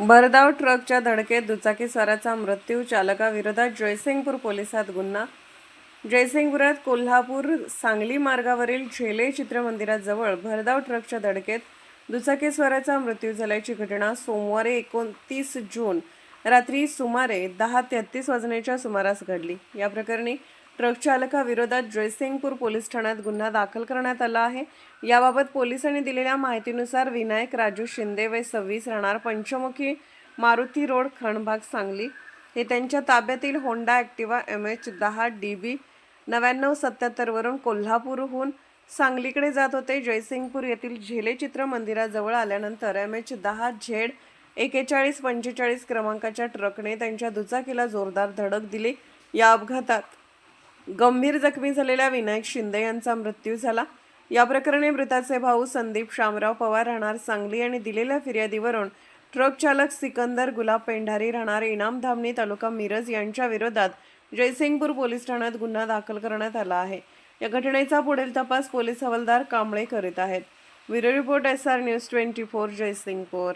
भरधाव ट्रकच्या धडकेत दुचाकीस्वाराचा मृत्यू, चालकाविरोधात जयसिंगपूर पोलिसात गुन्हा. जयसिंगपुरात कोल्हापूर सांगली मार्गावरील झेले चित्रमंदिराजवळ भरधाव ट्रकच्या धडकेत दुचाकीस्वाराचा मृत्यू झाल्याची घटना सोमवारी 29 जून रात्री सुमारे 10:33 वाजण्याच्या सुमारास घडली. या प्रकरणी ट्रक चालकाविरोधात जयसिंगपूर पोलीस ठाण्यात गुन्हा दाखल करण्यात आला आहे. याबाबत पोलिसांनी दिलेल्या माहितीनुसार विनायक राजू शिंदे वय 26 राहणार पंचमुखी मारुती रोड खंडबाग सांगली हे त्यांच्या ताब्यातील होंडा ॲक्टिवा MH10 DB 9977 वरून कोल्हापूरहून सांगलीकडे जात होते. जयसिंगपूर येथील झेले चित्र मंदिराजवळ आल्यानंतर MH10 Z 4145 क्रमांकाच्या ट्रकने त्यांच्या दुचाकीला जोरदार धडक दिली. या अपघातात गंभीर जखमी झालेल्या विनायक शिंदे यांचा मृत्यू झाला. या प्रकरणी मृताचे भाऊ संदीप शामराव पवार राहणार सांगली आणि दिलेल्या फिर्यादीवरून ट्रक चालक सिकंदर गुलाब पेंढारी राहणार इनाम धामणी तालुका मिरज यांच्या विरोधात जयसिंगपूर पोलीस ठाण्यात गुन्हा दाखल करण्यात आला आहे. या घटनेचा पुढील तपास पोलीस हवालदार कांबळे करीत आहेत. Bureau report SR news 24 Jaysingpur.